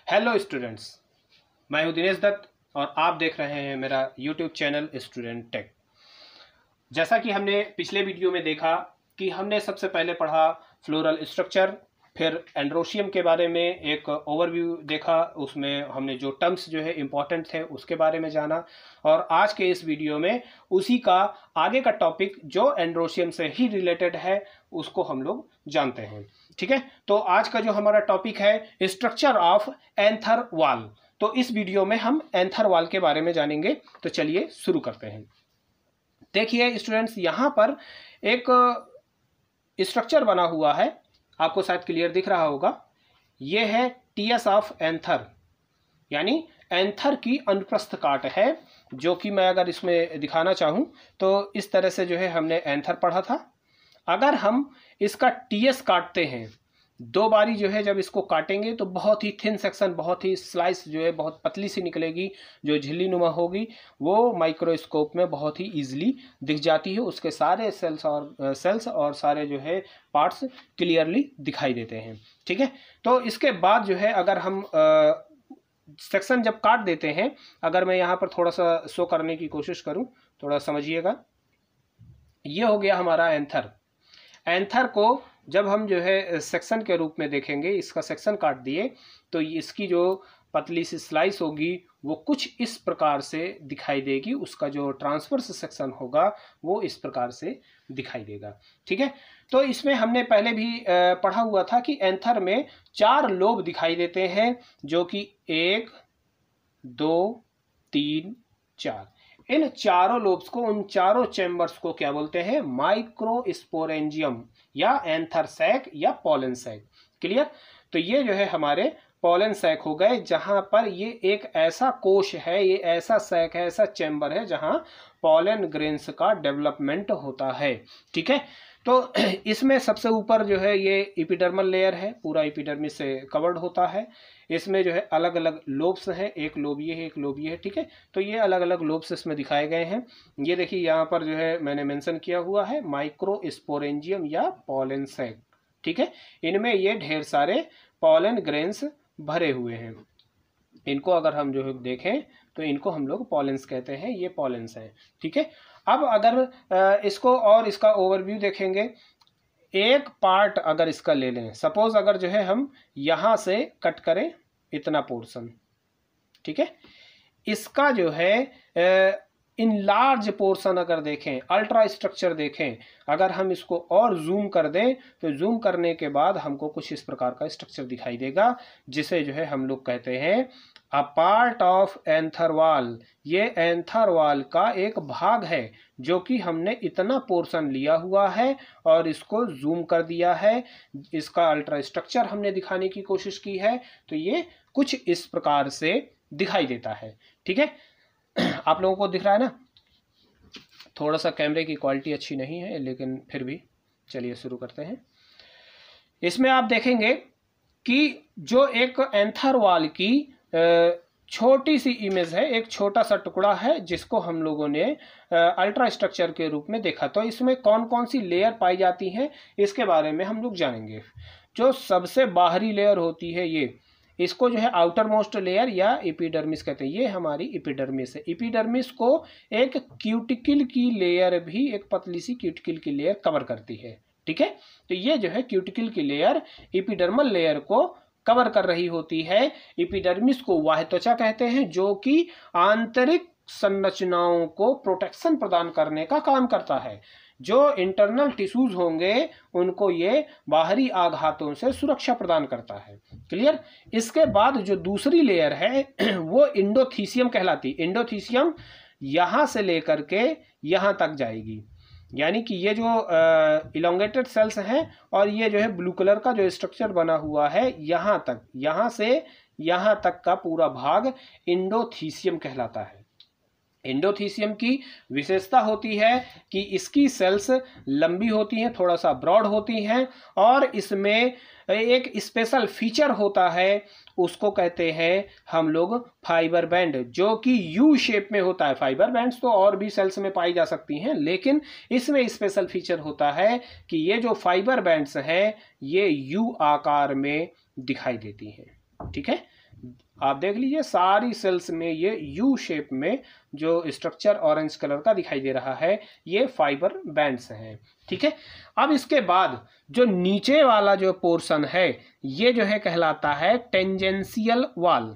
Hello students, मैं हूं दिनेश दत्त और आप देख रहे हैं मेरा यूट्यूब चैनल स्टूडेंट टेक। जैसा कि हमने पिछले वीडियो में देखा कि हमने सबसे पहले पढ़ा फ्लोरल स्ट्रक्चर, फिर एंड्रोशियम के बारे में एक ओवरव्यू देखा, उसमें हमने जो टर्म्स जो है इम्पॉर्टेंट थे उसके बारे में जाना। और आज के इस वीडियो में उसी का आगे का टॉपिक जो एंड्रोशियम से ही रिलेटेड है उसको हम लोग जानते हैं। ठीक है, तो आज का जो हमारा टॉपिक है स्ट्रक्चर ऑफ एंथर वॉल। तो इस वीडियो में हम एंथर वॉल के बारे में जानेंगे। तो चलिए शुरू करते हैं। देखिए स्टूडेंट्स, यहाँ पर एक स्ट्रक्चर बना हुआ है, आपको शायद क्लियर दिख रहा होगा। ये है टीएस ऑफ एंथर, यानी एंथर की अनुप्रस्थ काट है, जो कि मैं अगर इसमें दिखाना चाहूँ तो इस तरह से जो है हमने एंथर पढ़ा था। अगर हम इसका टीएस काटते हैं, दो बारी जो है जब इसको काटेंगे तो बहुत ही थिन सेक्शन, बहुत ही स्लाइस जो है बहुत पतली सी निकलेगी, जो झिल्ली नुमा होगी, वो माइक्रोस्कोप में बहुत ही इजीली दिख जाती है। उसके सारे सेल्स और सारे जो है पार्ट्स क्लियरली दिखाई देते हैं। ठीक है, तो इसके बाद जो है अगर हम सेक्शन जब काट देते हैं, अगर मैं यहाँ पर थोड़ा सा शो करने की कोशिश करूँ, थोड़ा समझिएगा। ये हो गया हमारा एंथर। एंथर को जब हम जो है सेक्शन के रूप में देखेंगे, इसका सेक्शन काट दिए तो इसकी जो पतली सी स्लाइस होगी वो कुछ इस प्रकार से दिखाई देगी। उसका जो ट्रांसवर्स सेक्शन होगा वो इस प्रकार से दिखाई देगा। ठीक है, तो इसमें हमने पहले भी पढ़ा हुआ था कि एंथर में 4 लोब दिखाई देते हैं, जो कि 1, 2, 3, 4। इन चारों लोब्स को, उन चारों चैम्बर्स को क्या बोलते हैं? माइक्रोस्पोरेंजियम या एंथर सैक या पॉलन सैक। क्लियर? तो ये जो है हमारे पॉलन सैक हो गए, जहां पर ये एक ऐसा कोश है, ये ऐसा सैक है, ऐसा चैम्बर है जहां पॉलन ग्रेन्स का डेवलपमेंट होता है। ठीक है, तो इसमें सबसे ऊपर जो है ये एपिडर्मल लेयर है, पूरा एपिडर्मिस से कवर्ड होता है। इसमें जो है अलग अलग लोब्स हैं, एक लोब ये है, एक लोब ये है। ठीक है, तो ये अलग अलग लोब्स इसमें दिखाए गए हैं। ये देखिए यहाँ पर जो है मैंने मेंशन किया हुआ है माइक्रोस्पोरेंजियम या पॉलन सैक। ठीक है, इनमें ये ढेर सारे पॉलन ग्रेन्स भरे हुए हैं। इनको अगर हम जो है देखें तो इनको हम लोग पॉलेंस कहते हैं, ये पॉलेंस हैं। ठीक है, अब अगर इसको और इसका ओवरव्यू देखेंगे, एक पार्ट अगर इसका ले लें, सपोज अगर जो है हम यहाँ से कट करें इतना पोर्शन, ठीक है, इसका जो है इन लार्ज पोर्शन अगर देखें, अल्ट्रा स्ट्रक्चर देखें, अगर हम इसको और जूम कर दें तो जूम करने के बाद हमको कुछ इस प्रकार का स्ट्रक्चर दिखाई देगा, जिसे जो है हम लोग कहते हैं a part of anther wall. ये एंथर वॉल का एक भाग है, जो कि हमने इतना पोर्शन लिया हुआ है और इसको जूम कर दिया है, इसका अल्ट्रा स्ट्रक्चर हमने दिखाने की कोशिश की है। तो ये कुछ इस प्रकार से दिखाई देता है। ठीक है, आप लोगों को दिख रहा है ना? थोड़ा सा कैमरे की क्वालिटी अच्छी नहीं है, लेकिन फिर भी चलिए शुरू करते हैं। इसमें आप देखेंगे कि जो एक एंथर वॉल की छोटी सी इमेज है, एक छोटा सा टुकड़ा है, जिसको हम लोगों ने अल्ट्रा स्ट्रक्चर के रूप में देखा। तो इसमें कौन कौन सी लेयर पाई जाती हैं इसके बारे में हम लोग जानेंगे। जो सबसे बाहरी लेयर होती है ये, इसको जो है आउटर मोस्ट लेयर या एपिडर्मिस कहते हैं। ये हमारी एपिडर्मिस है। एपिडर्मिस को एक क्यूटिकल की लेयर भी, एक पतली सी क्यूटिकल की लेयर कवर करती है। ठीक है, तो ये जो है क्यूटिकल की लेयर एपिडर्मल लेयर को कवर कर रही होती है। एपिडर्मिस को बाह्य त्वचा कहते हैं, जो कि आंतरिक संरचनाओं को प्रोटेक्शन प्रदान करने का काम करता है। जो इंटरनल टिश्यूज होंगे उनको ये बाहरी आघातों से सुरक्षा प्रदान करता है। क्लियर? इसके बाद जो दूसरी लेयर है वो इंडोथीसियम कहलाती है। इंडोथीसियम यहाँ से लेकर के यहाँ तक जाएगी, यानी कि ये जो इलोंगेटेड सेल्स हैं और ये जो है ब्लू कलर का जो स्ट्रक्चर बना हुआ है यहाँ तक, यहाँ से यहाँ तक का पूरा भाग इंडोथीसियम कहलाता है। इंडोथीसियम की विशेषता होती है कि इसकी सेल्स लंबी होती हैं, थोड़ा सा ब्रॉड होती हैं, और इसमें एक स्पेशल फीचर होता है, उसको कहते हैं हम लोग फाइबर बैंड, जो कि यू शेप में होता है। फाइबर बैंड्स तो और भी सेल्स में पाई जा सकती हैं, लेकिन इसमें स्पेशल फीचर होता है कि ये जो फाइबर बैंड्स हैं ये यू आकार में दिखाई देती हैं। ठीक है, आप देख लीजिए सारी सेल्स में ये यू शेप में जो स्ट्रक्चर ऑरेंज कलर का दिखाई दे रहा है, ये फाइबर बैंड्स हैं। ठीक है, अब इसके बाद जो नीचे वाला जो पोर्शन है ये जो है कहलाता है टेंजेंशियल वॉल।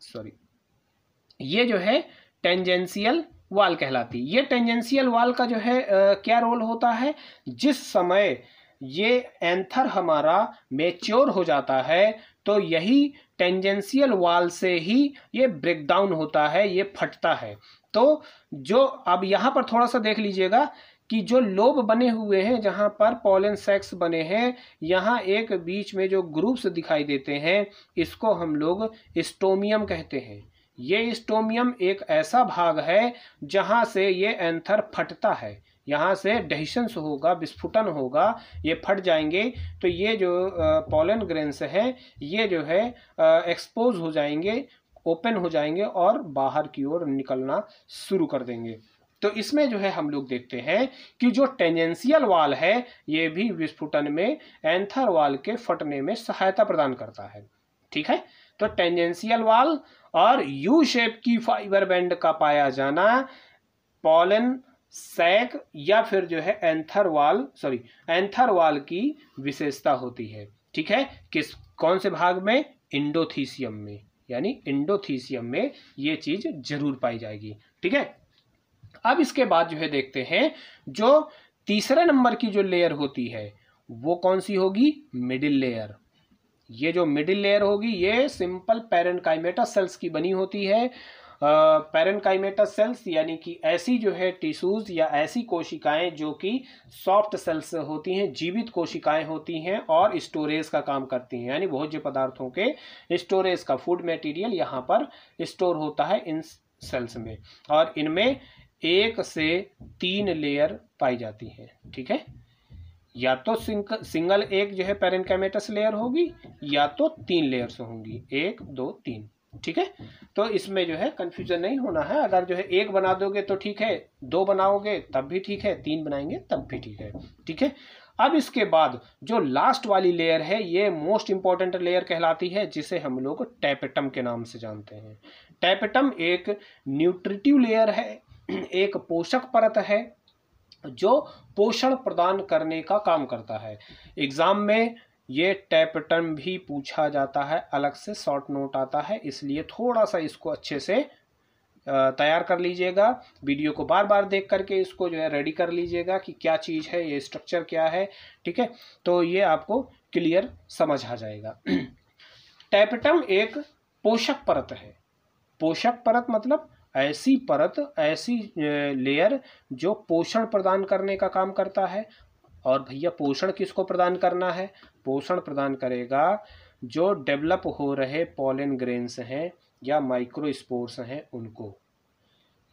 सॉरी, ये जो है टेंजेंशियल वॉल कहलाती। ये टेंजेंशियल वॉल का जो है क्या रोल होता है, जिस समय ये एंथर हमारा मैच्योर हो जाता है तो यही टेंजेंशियल वॉल से ही ये ब्रेक डाउन होता है, ये फटता है। तो जो अब यहाँ पर थोड़ा सा देख लीजिएगा कि जो लोब बने हुए हैं जहाँ पर पॉलन सैक्स बने हैं, यहाँ एक बीच में जो ग्रुप्स दिखाई देते हैं इसको हम लोग स्टोमियम कहते हैं। ये स्टोमियम एक ऐसा भाग है जहाँ से ये एंथर फटता है, यहाँ से डेहिशंस होगा, विस्फुटन होगा, ये फट जाएंगे तो ये जो पॉलन ग्रेन्स हैं ये जो है एक्सपोज हो जाएंगे, ओपन हो जाएंगे और बाहर की ओर निकलना शुरू कर देंगे। तो इसमें जो है हम लोग देखते हैं कि जो टेंजेंशियल वॉल है ये भी विस्फुटन में एंथर वॉल के फटने में सहायता प्रदान करता है। ठीक है, तो टेंजेंशियल वॉल और यू शेप की फाइबर बैंड का पाया जाना पॉलन सैक या फिर जो है एंथर वॉल की विशेषता होती है। ठीक है, कौन से भाग में, इंडोथीसियम में, यानी इंडोथीसियम में ये चीज जरूर पाई जाएगी। ठीक है, अब इसके बाद जो है देखते हैं जो तीसरे नंबर की जो लेयर होती है वो कौन सी होगी, मिडिल लेयर। ये जो मिडिल लेयर होगी ये सिंपल पैरेन्काइमेटा सेल्स की बनी होती है। पैरेन्काइमेटा सेल्स यानी कि ऐसी जो है टिश्यूज या ऐसी कोशिकाएं जो कि सॉफ्ट सेल्स होती हैं, जीवित कोशिकाएं होती हैं और स्टोरेज का काम करती हैं, यानी भोज्य पदार्थों के स्टोरेज का फूड मटेरियल यहाँ पर स्टोर होता है इन सेल्स में, और इनमें 1 से 3 लेयर पाई जाती हैं। ठीक है, या तो सिंगल एक जो है पैरेन्काइमेटस लेयर होगी या तो 3 लेयर्स होंगी, 1 2 3। ठीक है, तो इसमें जो है कंफ्यूजन नहीं होना है। अगर जो है 1 बना दोगे तो ठीक है, 2 बनाओगे तब भी ठीक है, 3 बनाएंगे तब भी ठीक है। ठीक है, अब इसके बाद जो लास्ट वाली लेयर है ये मोस्ट इंपॉर्टेंट लेयर कहलाती है, जिसे हम लोग टैपेटम के नाम से जानते हैं। टैपेटम एक न्यूट्रिटिव लेयर है, एक पोषक परत है जो पोषण प्रदान करने का काम करता है। एग्जाम में ये टैपेटम भी पूछा जाता है, अलग से शॉर्ट नोट आता है, इसलिए थोड़ा सा इसको अच्छे से तैयार कर लीजिएगा। वीडियो को बार बार देख करके इसको जो है रेडी कर लीजिएगा कि क्या चीज़ है, ये स्ट्रक्चर क्या है। ठीक है, तो ये आपको क्लियर समझ आ जाएगा। टैपेटम एक पोषक परत है। पोषक परत मतलब ऐसी परत, ऐसी लेयर जो पोषण प्रदान करने का काम करता है। और भैया पोषण किसको प्रदान करना है, पोषण प्रदान करेगा जो डेवलप हो रहे पॉलन ग्रेन्स हैं या माइक्रोस्पोर्स हैं उनको।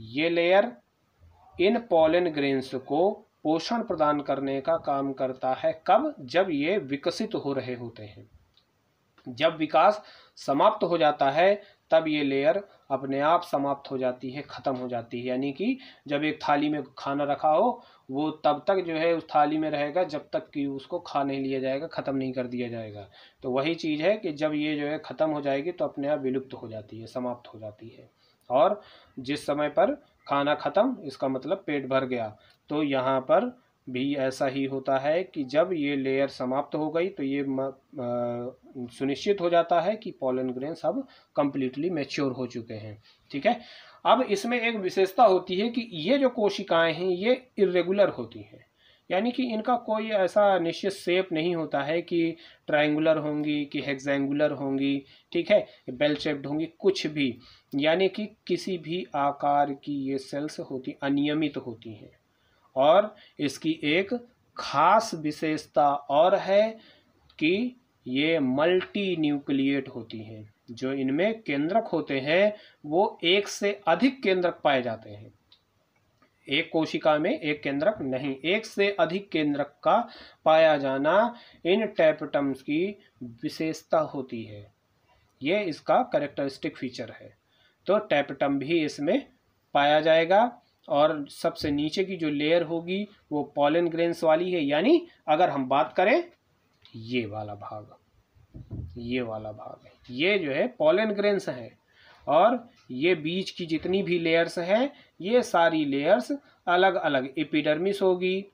ये लेयर इन पॉलन ग्रेन्स को पोषण प्रदान करने का काम करता है। कब, जब ये विकसित हो रहे होते हैं। जब विकास समाप्त हो जाता है तब ये लेयर अपने आप समाप्त हो जाती है, ख़त्म हो जाती है। यानी कि जब एक थाली में खाना रखा हो वो तब तक जो है उस थाली में रहेगा जब तक कि उसको खा नहीं लिया जाएगा, ख़त्म नहीं कर दिया जाएगा। तो वही चीज़ है कि जब ये जो है ख़त्म हो जाएगी तो अपने आप विलुप्त हो जाती है, समाप्त हो जाती है। और जिस समय पर खाना ख़त्म, इसका मतलब पेट भर गया। तो यहाँ पर भी ऐसा ही होता है कि जब ये लेयर समाप्त हो गई तो ये सुनिश्चित हो जाता है कि पॉलन ग्रेन्स अब कंप्लीटली मैच्योर हो चुके हैं। ठीक है, अब इसमें एक विशेषता होती है कि ये जो कोशिकाएं हैं ये इरेगुलर होती हैं, यानी कि इनका कोई ऐसा निश्चित शेप नहीं होता है कि ट्रायंगुलर होंगी कि हेक्सेंगुलर होंगी। ठीक है, बेल शेप्ड होंगी, कुछ भी, यानी कि किसी भी आकार की ये सेल्स होती, अनियमित होती हैं। और इसकी एक खास विशेषता और है कि ये मल्टी न्यूक्लिएट होती हैं। जो इनमें केंद्रक होते हैं वो 1 से अधिक केंद्रक पाए जाते हैं। एक कोशिका में एक केंद्रक नहीं, 1 से अधिक केंद्रक का पाया जाना इन टैपेटम्स की विशेषता होती है। ये इसका कैरेक्टरिस्टिक फीचर है। तो टैपेटम भी इसमें पाया जाएगा। और सबसे नीचे की जो लेयर होगी वो पॉलन ग्रेन्स वाली है, यानी अगर हम बात करें ये वाला भाग, ये वाला भाग है, ये जो है पॉलन ग्रेन्स है। और ये बीच की जितनी भी लेयर्स हैं, ये सारी लेयर्स अलग अलग, एपिडर्मिस होगी,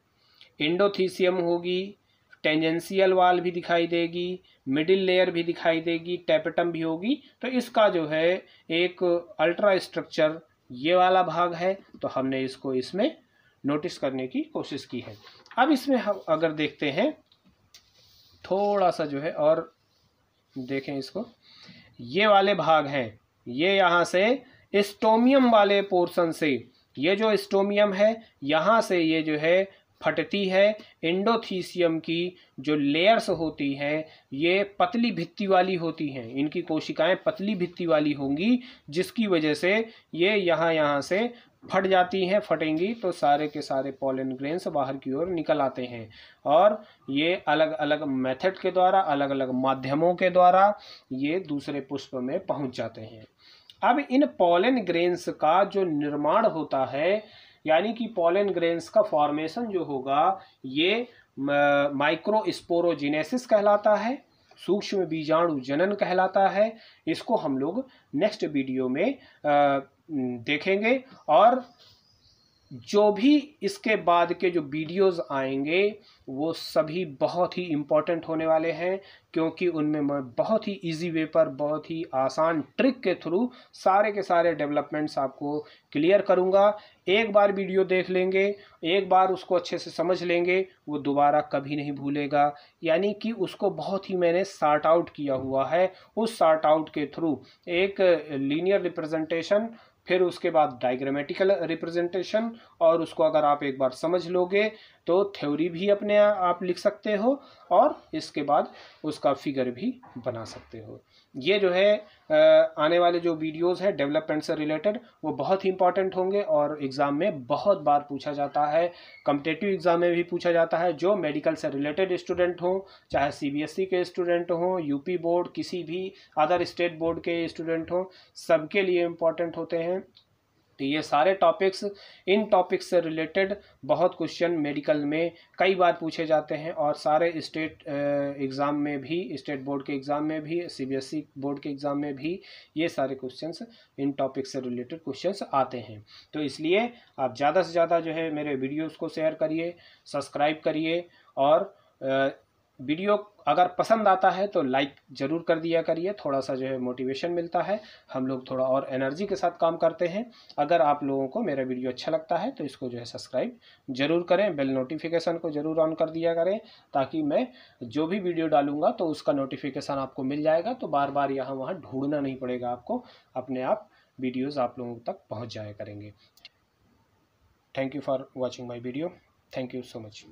एंडोथीसियम होगी, टेंजेंशियल वाल भी दिखाई देगी, मिडिल लेयर भी दिखाई देगी, टैपेटम भी होगी। तो इसका जो है एक अल्ट्रा स्ट्रक्चर ये वाला भाग है, तो हमने इसको इसमें नोटिस करने की कोशिश की है। अब इसमें हम अगर देखते हैं थोड़ा सा जो है और देखें इसको, ये वाले भाग हैं, ये यहाँ से स्टोमियम वाले पोर्शन से, ये जो स्टोमियम है यहाँ से ये जो है फटती है। एंडोथीसियम की जो लेयर्स होती हैं ये पतली भित्ति वाली होती हैं, इनकी कोशिकाएं पतली भित्ति वाली होंगी, जिसकी वजह से ये यहाँ से फट जाती हैं। फटेंगी तो सारे के सारे पॉलन ग्रेन्स बाहर की ओर निकल आते हैं, और ये अलग अलग मेथड के द्वारा, अलग अलग माध्यमों के द्वारा ये दूसरे पुष्प में पहुंच जाते हैं। अब इन पॉलन ग्रेन्स का जो निर्माण होता है, यानी कि पॉलन ग्रेन्स का फॉर्मेशन जो होगा, ये माइक्रोस्पोरोजेनेसिस कहलाता है, सूक्ष्म बीजाणु जनन कहलाता है। इसको हम लोग नेक्स्ट वीडियो में देखेंगे। और जो भी इसके बाद के जो वीडियोस आएंगे वो सभी बहुत ही इम्पोर्टेंट होने वाले हैं, क्योंकि उनमें मैं बहुत ही इजी वे पर, बहुत ही आसान ट्रिक के थ्रू सारे के सारे डेवलपमेंट्स आपको क्लियर करूंगा। एक बार वीडियो देख लेंगे, एक बार उसको अच्छे से समझ लेंगे, वो दोबारा कभी नहीं भूलेगा। यानी कि उसको बहुत ही मैंने सॉर्ट आउट किया हुआ है। उस सॉर्ट आउट के थ्रू एक लीनियर रिप्रेजेंटेशन, फिर उसके बाद डायग्रामेटिकल रिप्रेजेंटेशन, और उसको अगर आप एक बार समझ लोगे तो थ्योरी भी अपने आप लिख सकते हो, और इसके बाद उसका फिगर भी बना सकते हो। ये जो है आने वाले जो वीडियोस हैं डेवलपमेंट से रिलेटेड, वो बहुत ही इंपॉर्टेंट होंगे और एग्ज़ाम में बहुत बार पूछा जाता है। कॉम्पिटिटिव एग्ज़ाम में भी पूछा जाता है। जो मेडिकल से रिलेटेड स्टूडेंट हों, चाहे CBSE के स्टूडेंट हों, यूपी बोर्ड, किसी भी अदर स्टेट बोर्ड के स्टूडेंट हों, सबके लिए इम्पॉर्टेंट होते हैं। तो ये सारे टॉपिक्स, इन टॉपिक्स से रिलेटेड बहुत क्वेश्चन मेडिकल में कई बार पूछे जाते हैं, और सारे स्टेट एग्ज़ाम में भी, स्टेट बोर्ड के एग्ज़ाम में भी, CBSE बोर्ड के एग्ज़ाम में भी ये सारे क्वेश्चंस, इन टॉपिक्स से रिलेटेड क्वेश्चंस आते हैं। तो इसलिए आप ज़्यादा से ज़्यादा जो है मेरे वीडियोज़ को शेयर करिए, सब्सक्राइब करिए, और वीडियो अगर पसंद आता है तो लाइक ज़रूर कर दिया करिए। थोड़ा सा जो है मोटिवेशन मिलता है, हम लोग थोड़ा और एनर्जी के साथ काम करते हैं। अगर आप लोगों को मेरा वीडियो अच्छा लगता है तो इसको जो है सब्सक्राइब ज़रूर करें, बेल नोटिफिकेशन को ज़रूर ऑन कर दिया करें, ताकि मैं जो भी वीडियो डालूंगा तो उसका नोटिफिकेशन आपको मिल जाएगा। तो बार बार यहाँ वहाँ ढूंढना नहीं पड़ेगा आपको, अपने आप वीडियोज़ आप लोगों तक पहुँच जाया करेंगे। Thank you for watching my video. Thank you so much.